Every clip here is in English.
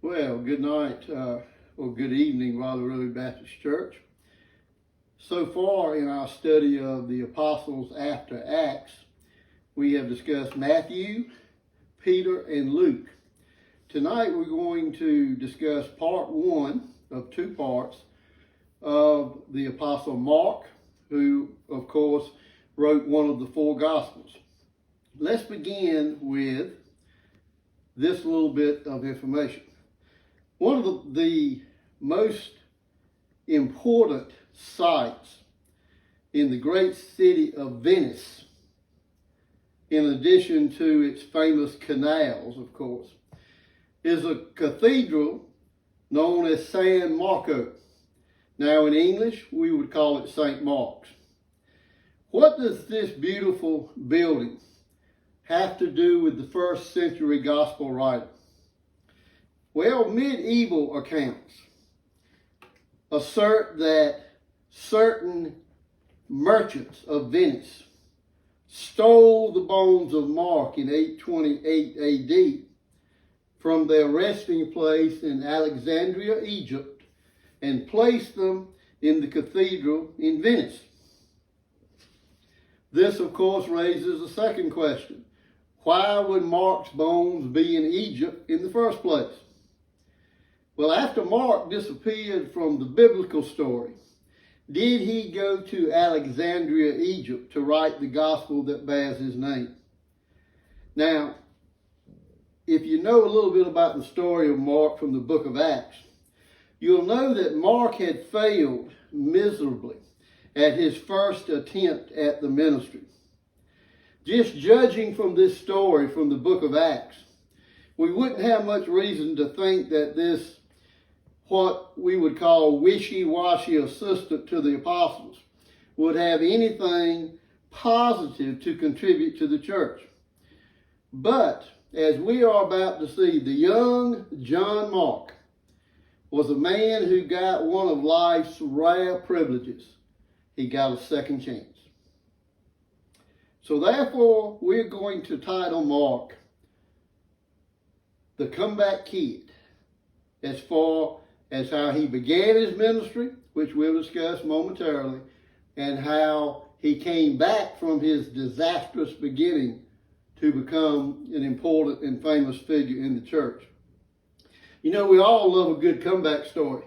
Well, good night, or good evening, Rather Road Baptist Church. So far in our study of the apostles after Acts, we have discussed Matthew, Peter, and Luke. Tonight we're going to discuss part one of two parts of the apostle Mark, who, of course, wrote one of the four Gospels. Let's begin with this little bit of information. One of the most important sites in the great city of Venice, in addition to its famous canals, of course, is a cathedral known as San Marco. Now in English, we would call it St. Mark's. What does this beautiful building have to do with the first century gospel writer? Well, medieval accounts assert that certain merchants of Venice stole the bones of Mark in 828 AD from their resting place in Alexandria, Egypt, and placed them in the cathedral in Venice. This, of course, raises a second question. Why would Mark's bones be in Egypt in the first place? Well, after Mark disappeared from the biblical story, did he go to Alexandria, Egypt, to write the gospel that bears his name? Now, if you know a little bit about the story of Mark from the book of Acts, you'll know that Mark had failed miserably at his first attempt at the ministry. Just judging from this story from the book of Acts, we wouldn't have much reason to think that this, what we would call wishy-washy assistant to the apostles, would have anything positive to contribute to the church. But, as we are about to see, the young John Mark was a man who got one of life's rare privileges. He got a second chance. So therefore, we're going to title Mark The Comeback Kid, as far as how he began his ministry, which we'll discuss momentarily, and how he came back from his disastrous beginning to become an important and famous figure in the church. You know, we all love a good comeback story.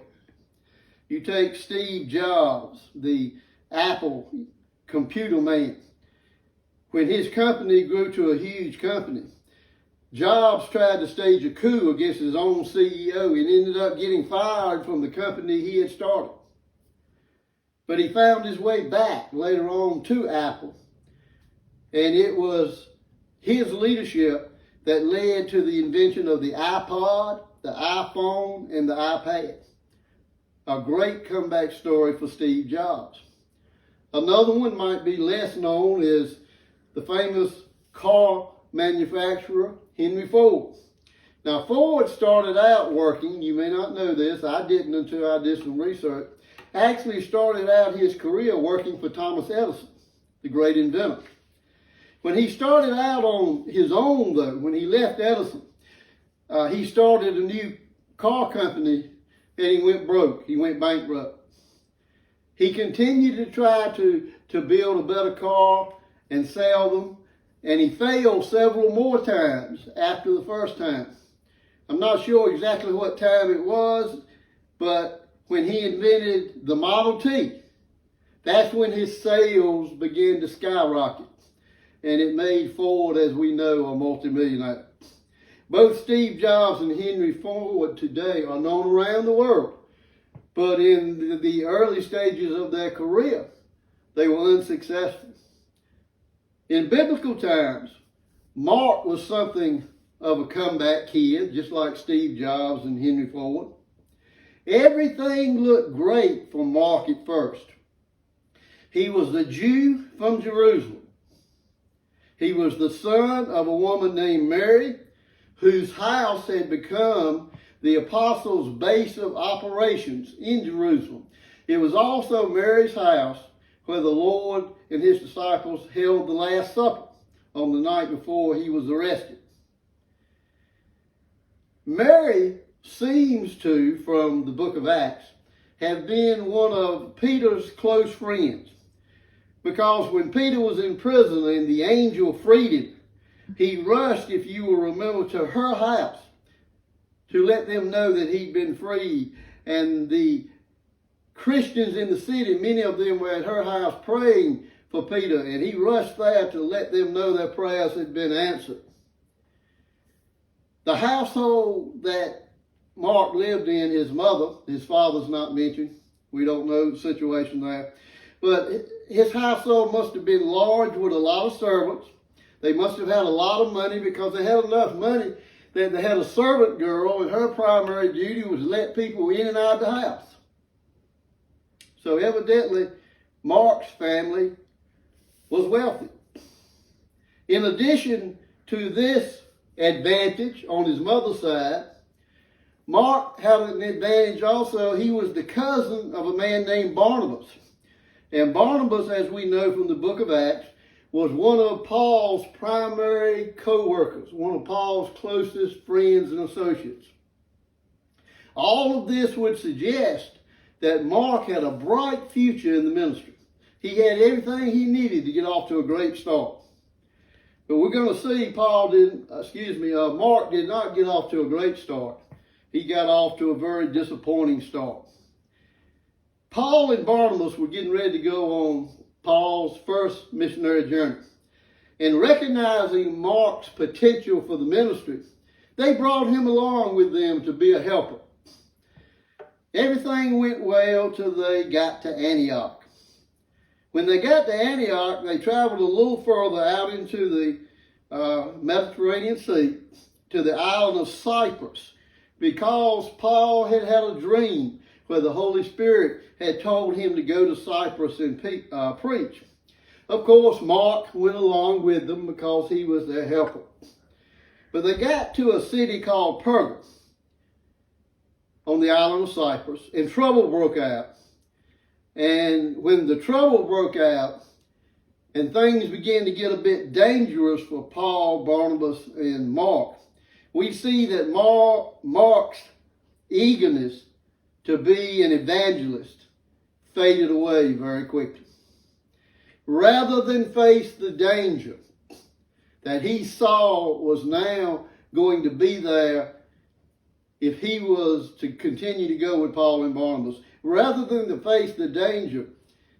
You take Steve Jobs, the Apple computer man. When his company grew to a huge company, Jobs tried to stage a coup against his own CEO and ended up getting fired from the company he had started. But he found his way back later on to Apple, and it was his leadership that led to the invention of the iPod, the iPhone, and the iPad. A great comeback story for Steve Jobs. Another one might be less known is the famous car manufacturer Henry Ford. Now, Ford started out working, you may not know this, I didn't until I did some research, actually started out his career working for Thomas Edison, the great inventor. When he started out on his own, though, when he left Edison, he started a new car company and he went broke. He went bankrupt. He continued to try to build a better car and sell them, and he failed several more times after the first time. I'm not sure exactly what time it was, but when he invented the Model T, that's when his sales began to skyrocket. And it made Ford, as we know, a multimillionaire. Both Steve Jobs and Henry Ford today are known around the world. But in the early stages of their career, they were unsuccessful. In biblical times, Mark was something of a comeback kid, just like Steve Jobs and Henry Ford. Everything looked great for Mark at first. He was a Jew from Jerusalem. He was the son of a woman named Mary, whose house had become the apostles' base of operations in Jerusalem. It was also Mary's house where the Lord and his disciples held the Last Supper on the night before he was arrested. Mary seems to, from the book of Acts, have been one of Peter's close friends. Because when Peter was in prison and the angel freed him, he rushed, if you will remember, to her house to let them know that he'd been freed. And the Christians in the city, many of them were at her house praying for Peter, and he rushed there to let them know their prayers had been answered. The household that Mark lived in, his mother, his father's not mentioned. We don't know the situation there. But his household must have been large with a lot of servants. They must have had a lot of money, because they had enough money that they had a servant girl, and her primary duty was to let people in and out of the house. So evidently, Mark's family was wealthy. In addition to this advantage on his mother's side, Mark had an advantage also. He was the cousin of a man named Barnabas. And Barnabas, as we know from the book of Acts, was one of Paul's primary co-workers, one of Paul's closest friends and associates. All of this would suggest that Mark had a bright future in the ministry. He had everything he needed to get off to a great start. But we're going to see Mark did not get off to a great start. He got off to a very disappointing start. Paul and Barnabas were getting ready to go on Paul's first missionary journey. And recognizing Mark's potential for the ministry, they brought him along with them to be a helper. Everything went well till they got to Antioch. When they got to Antioch, they traveled a little further out into the Mediterranean Sea to the island of Cyprus, because Paul had had a dream where the Holy Spirit had told him to go to Cyprus and preach. Of course, Mark went along with them because he was their helper. But they got to a city called Perga on the island of Cyprus, and trouble broke out. And when the trouble broke out and things began to get a bit dangerous for Paul, Barnabas, and Mark, we see that Mark's eagerness to be an evangelist faded away very quickly. Rather than face the danger that he saw was now going to be there if he was to continue to go with Paul and Barnabas, rather than to face the danger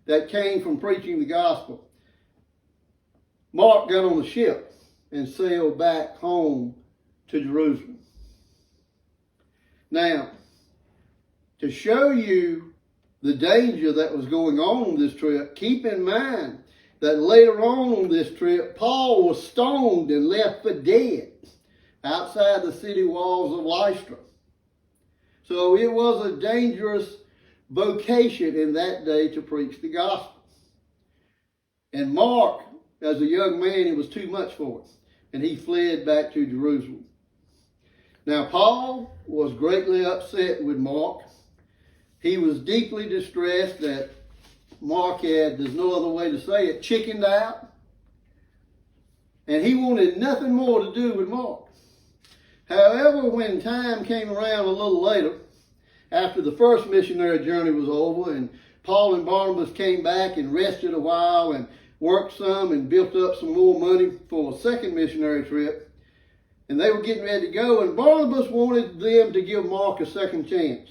that came from preaching the gospel, Mark got on the ship and sailed back home to Jerusalem. Now, to show you the danger that was going on this trip, keep in mind that later on this trip, Paul was stoned and left for dead outside the city walls of Lystra. So it was a dangerous vocation in that day to preach the gospel. And Mark, as a young man, it was too much for him, and he fled back to Jerusalem. Now, Paul was greatly upset with Mark. He was deeply distressed that Mark had, there's no other way to say it, chickened out. And he wanted nothing more to do with Mark. However, when time came around a little later, after the first missionary journey was over, and Paul and Barnabas came back and rested a while and worked some and built up some more money for a second missionary trip, and they were getting ready to go, and Barnabas wanted them to give Mark a second chance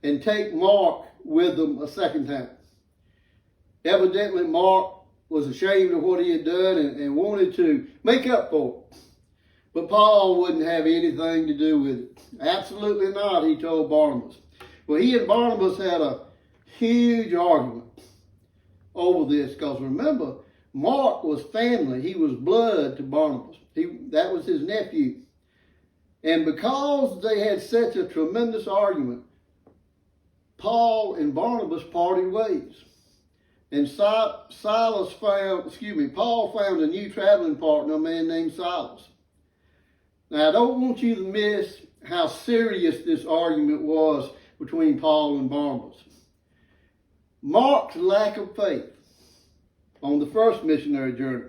and take Mark with them a second time. Evidently, Mark was ashamed of what he had done and wanted to make up for it. But Paul wouldn't have anything to do with it. Absolutely not, he told Barnabas. Well, he and Barnabas had a huge argument over this, because remember, Mark was family. He was blood to Barnabas. That was his nephew. And because they had such a tremendous argument, Paul and Barnabas parted ways. And Paul found a new traveling partner, a man named Silas. Now, I don't want you to miss how serious this argument was between Paul and Barnabas. Mark's lack of faith on the first missionary journey,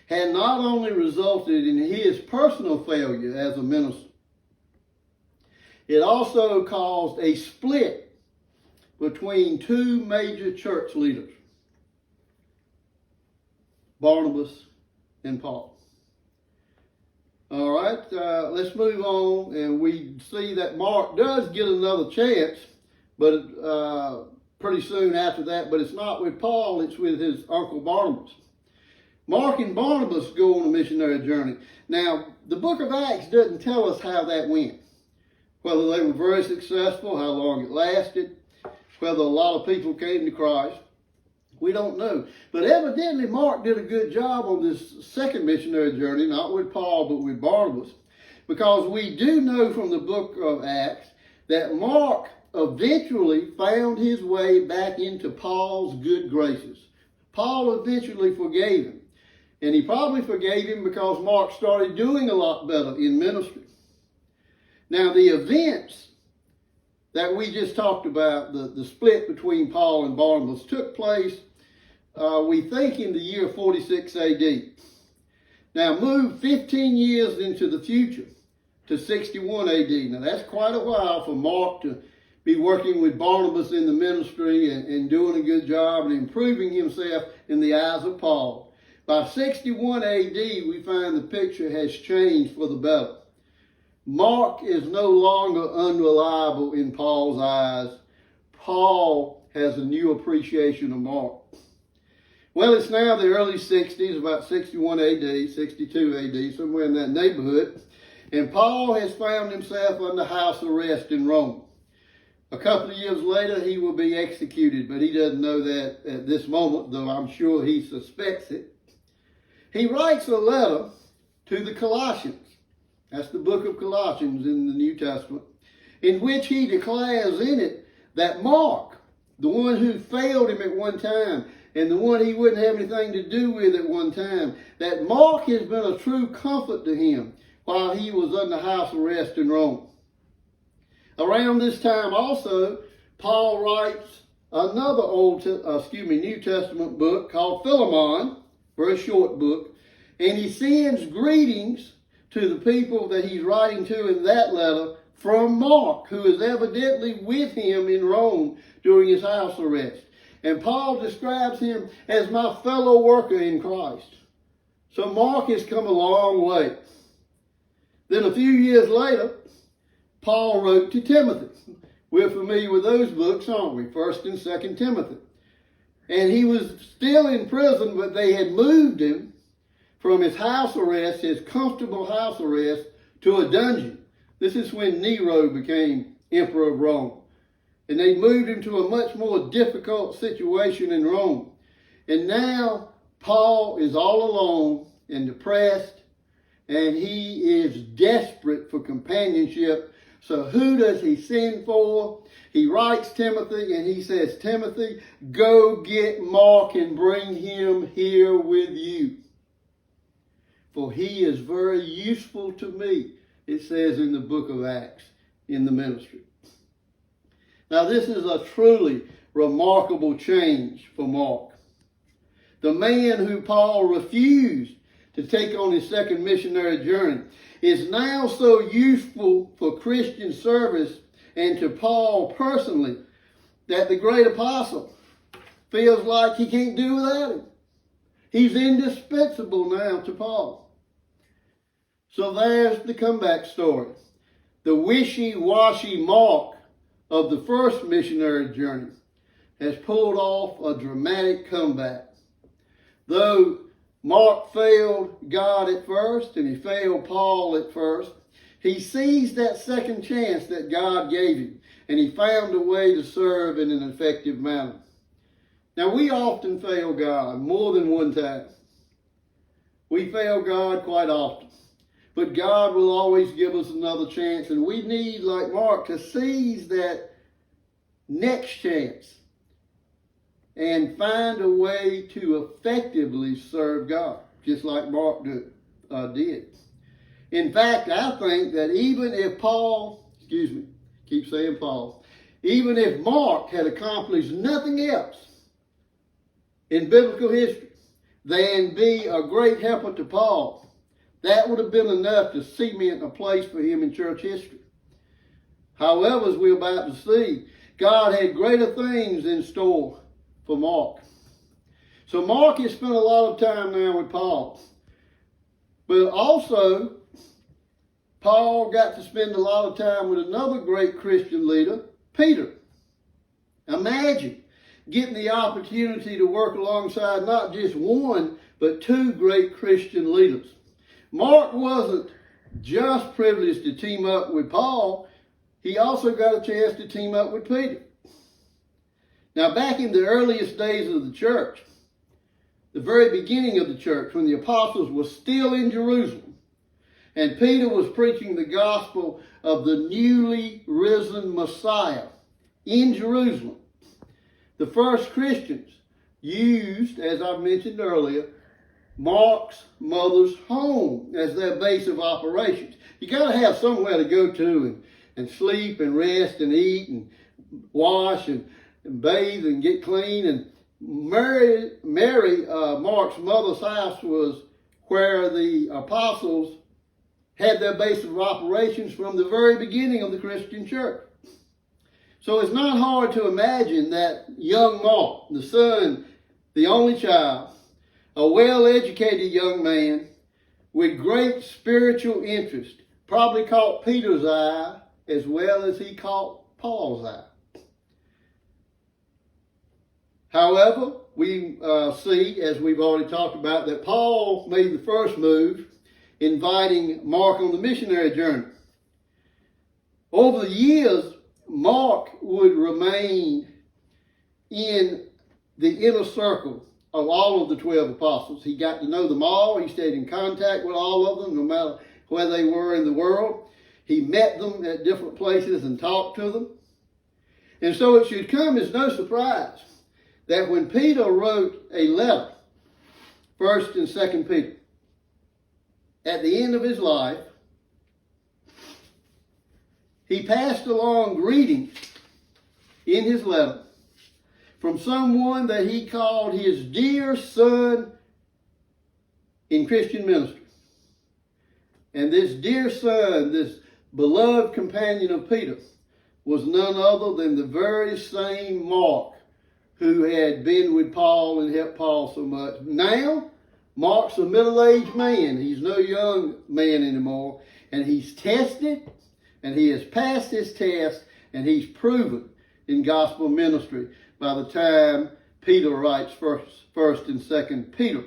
had not only resulted in his personal failure as a minister, it also caused a split between two major church leaders, Barnabas and Paul. All right, let's move on, and we see that Mark does get another chance, but pretty soon after that, but it's not with Paul, it's with his uncle Barnabas. Mark and Barnabas go on a missionary journey. Now, the book of Acts doesn't tell us how that went, whether they were very successful, how long it lasted, whether a lot of people came to Christ. We don't know. But evidently Mark did a good job on this second missionary journey, not with Paul, but with Barnabas, because we do know from the book of Acts that Mark eventually found his way back into Paul's good graces. Paul eventually forgave him. And he probably forgave him because Mark started doing a lot better in ministry. Now, the events that we just talked about, the split between Paul and Barnabas, took place, we think, in the year 46 AD. Now, move 15 years into the future to 61 AD. Now, that's quite a while for Mark to be working with Barnabas in the ministry and doing a good job and improving himself in the eyes of Paul. By 61 AD, we find the picture has changed for the better. Mark is no longer unreliable in Paul's eyes. Paul has a new appreciation of Mark. Well, it's now the early 60s, about 61 AD, 62 AD, somewhere in that neighborhood. And Paul has found himself under house arrest in Rome. A couple of years later, he will be executed, but he doesn't know that at this moment, though I'm sure he suspects it. He writes a letter to the Colossians. That's the book of Colossians in the New Testament, in which he declares in it that Mark, the one who failed him at one time and the one he wouldn't have anything to do with at one time, that Mark has been a true comfort to him while he was under house arrest in Rome. Around this time also, Paul writes another New Testament book called Philemon, very short book, and he sends greetings to the people that he's writing to in that letter from Mark, who is evidently with him in Rome during his house arrest. And Paul describes him as my fellow worker in Christ. So Mark has come a long way. Then a few years later, Paul wrote to Timothy. We're familiar with those books, aren't we? 1st and 2nd Timothy. And he was still in prison, but they had moved him from his house arrest, his comfortable house arrest, to a dungeon. This is when Nero became emperor of Rome. And they moved him to a much more difficult situation in Rome. And now Paul is all alone and depressed, and he is desperate for companionship. So who does he send for? He writes Timothy, and he says, Timothy, go get Mark and bring him here with you. For he is very useful to me, it says in the book of Acts, in the ministry. Now, this is a truly remarkable change for Mark. The man who Paul refused to take on his second missionary journey is now so useful for Christian service and to Paul personally that the great apostle feels like he can't do without him. He's indispensable now to Paul. So there's the comeback story. The wishy-washy Mark of the first missionary journey has pulled off a dramatic comeback. Though Mark failed God at first and he failed Paul at first, he seized that second chance that God gave him, and he found a way to serve in an effective manner. Now, we often fail God more than one time. We fail God quite often. But God will always give us another chance, and we need, like Mark, to seize that next chance and find a way to effectively serve God, just like Mark did. In fact, I think that even if even if Mark had accomplished nothing else in biblical history, than be a great helper to Paul, that would have been enough to cement a place for him in church history. However, as we're about to see, God had greater things in store for Mark. So Mark has spent a lot of time now with Paul. But also, Paul got to spend a lot of time with another great Christian leader, Peter. Imagine getting the opportunity to work alongside not just one, but two great Christian leaders. Mark wasn't just privileged to team up with Paul, he also got a chance to team up with Peter. Now, back in the earliest days of the church, the very beginning of the church, when the apostles were still in Jerusalem, and Peter was preaching the gospel of the newly risen Messiah in Jerusalem, the first Christians used, as I mentioned earlier, Mark's mother's home as their base of operations. You got to have somewhere to go to and sleep and rest and eat and wash and bathe and get clean. And Mary, Mark's mother's house was where the apostles had their base of operations from the very beginning of the Christian church. So it's not hard to imagine that young Mark, the son, the only child, a well-educated young man with great spiritual interest, probably caught Peter's eye as well as he caught Paul's eye. However, we see, as we've already talked about, that Paul made the first move, inviting Mark on the missionary journey. Over the years, Mark would remain in the inner circle of all of the 12 apostles. He got to know them all. He stayed in contact with all of them, no matter where they were in the world. He met them at different places and talked to them. And so it should come as no surprise that when Peter wrote a letter, 1st and 2nd Peter, at the end of his life, he passed along greetings in his letter from someone that he called his dear son in Christian ministry. And this dear son, this beloved companion of Peter, was none other than the very same Mark who had been with Paul and helped Paul so much. Now, Mark's a middle-aged man. He's no young man anymore. And he's tested, and he has passed his test, and he's proven in gospel ministry by the time Peter writes 1st and 2nd Peter.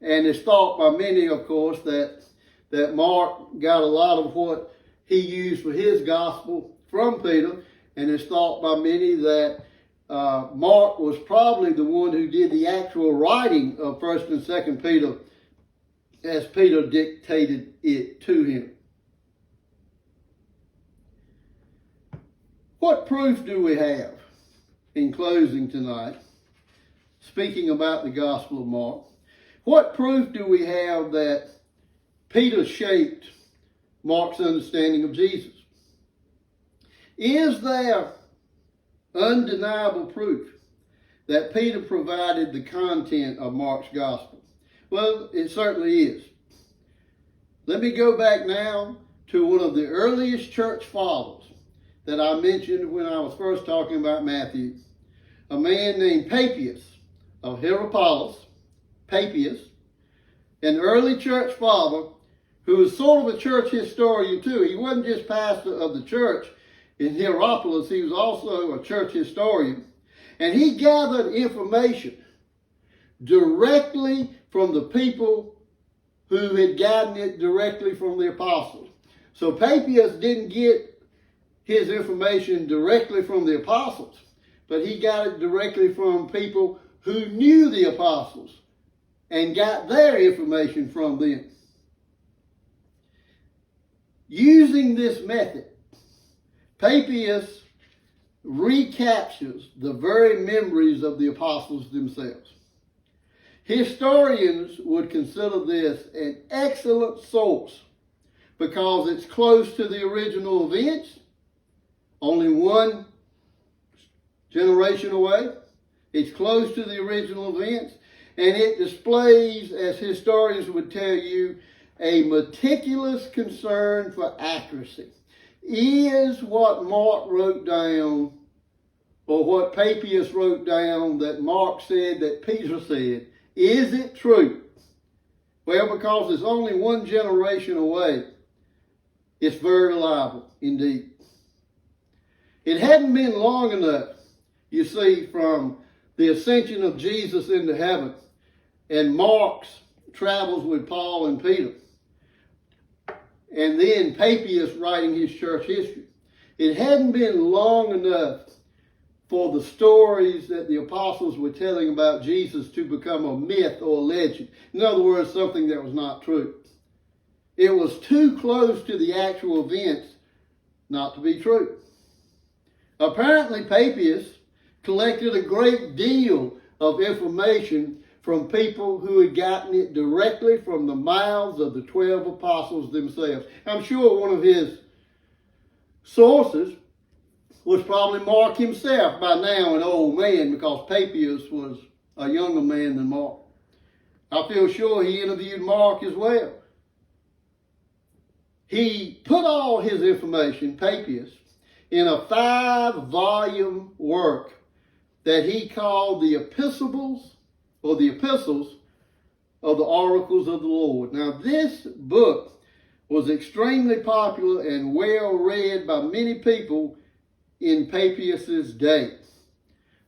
And it's thought by many, of course, that Mark got a lot of what he used for his gospel from Peter, and it's thought by many that Mark was probably the one who did the actual writing of 1st and 2nd Peter as Peter dictated it to him. What proof do we have in closing tonight, speaking about the Gospel of Mark? What proof do we have that Peter shaped Mark's understanding of Jesus? Is there undeniable proof that Peter provided the content of Mark's Gospel? Well, it certainly is. Let me go back now to one of the earliest church fathers that I mentioned when I was first talking about Matthew, a man named Papias of Hierapolis, Papias, an early church father who was sort of a church historian too. He wasn't just pastor of the church in Hierapolis, he was also a church historian. And he gathered information directly from the people who had gotten it directly from the apostles. So Papias didn't get his information directly from the apostles, but he got it directly from people who knew the apostles and got their information from them. Using this method, Papias recaptures the very memories of the apostles themselves. Historians would consider this an excellent source because it's close to the original events, only one generation away. It's close to the original events, And it displays, as historians would tell you, a meticulous concern for accuracy. Is what Mark wrote down, or what Papias wrote down that Mark said, that Peter said, is it true? Well, because it's only one generation away, it's very reliable indeed. It hadn't been long enough, you see, from the ascension of Jesus into heaven and Mark's travels with Paul and Peter, and then Papias writing his church history. It hadn't been long enough for the stories that the apostles were telling about Jesus to become a myth or a legend. In other words, something that was not true. It was too close to the actual events not to be true. Apparently, Papias collected a great deal of information from people who had gotten it directly from the mouths of the 12 apostles themselves. I'm sure one of his sources was probably Mark himself, by now an old man, because Papias was a younger man than Mark. I feel sure he interviewed Mark as well. He put all his information, Papias, in a 5-volume work that he called the Epistles of the Oracles of the Lord. Now, this book was extremely popular and well read by many people in Papias' day.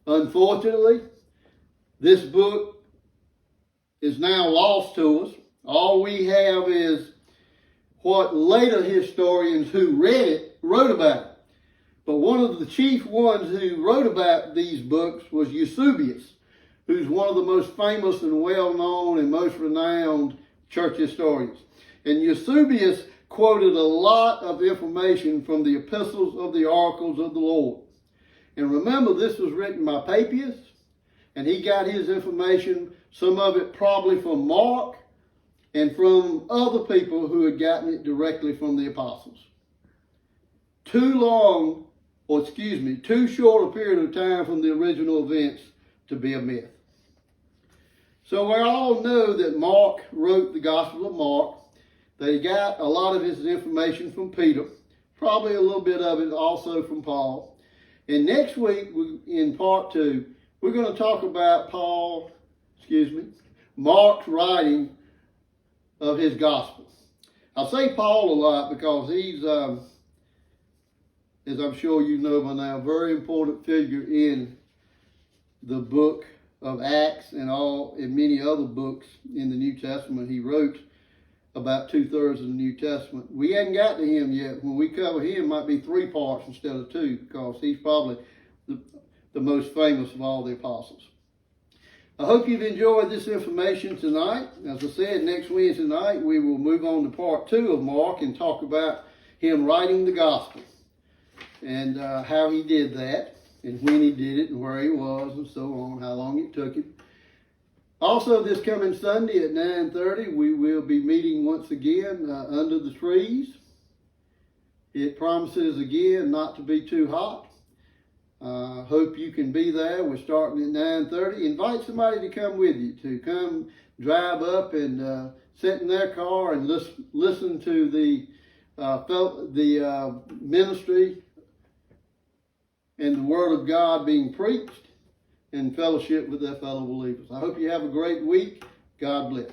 Unfortunately, this book is now lost to us. All we have is what later historians who read it wrote about it. But one of the chief ones who wrote about these books was Eusebius, who's one of the most famous and well-known and most renowned church historians. And Eusebius quoted a lot of information from the Epistles of the Oracles of the Lord. And remember, this was written by Papias, and he got his information, some of it probably from Mark, and from other people who had gotten it directly from the apostles. Too short a period of time from the original events to be a myth. So we all know that Mark wrote the Gospel of Mark, that he got a lot of his information from Peter, probably a little bit of it also from Paul. And next week, in part 2, we're going to talk about Mark's writing of his Gospel. I say Paul a lot because he's, as I'm sure you know by now, a very important figure in the book of Acts and many other books in the New Testament. He wrote about 2/3 of the New Testament. We hadn't got to him yet. When we cover him, it might be 3 parts instead of 2, because he's probably the most famous of all the apostles. I hope you've enjoyed this information tonight. As I said, next Wednesday night we will move on to part 2 of Mark and talk about him writing the gospel and how he did that, and when he did it, and where he was, and so on, how long it took him. Also, this coming Sunday at 9:30, we will be meeting once again under the trees. It promises again not to be too hot. Hope you can be there. We're starting at 9:30. Invite somebody to come with you, to come drive up and sit in their car and listen to the ministry and the Word of God being preached, and fellowship with their fellow believers. I hope you have a great week. God bless.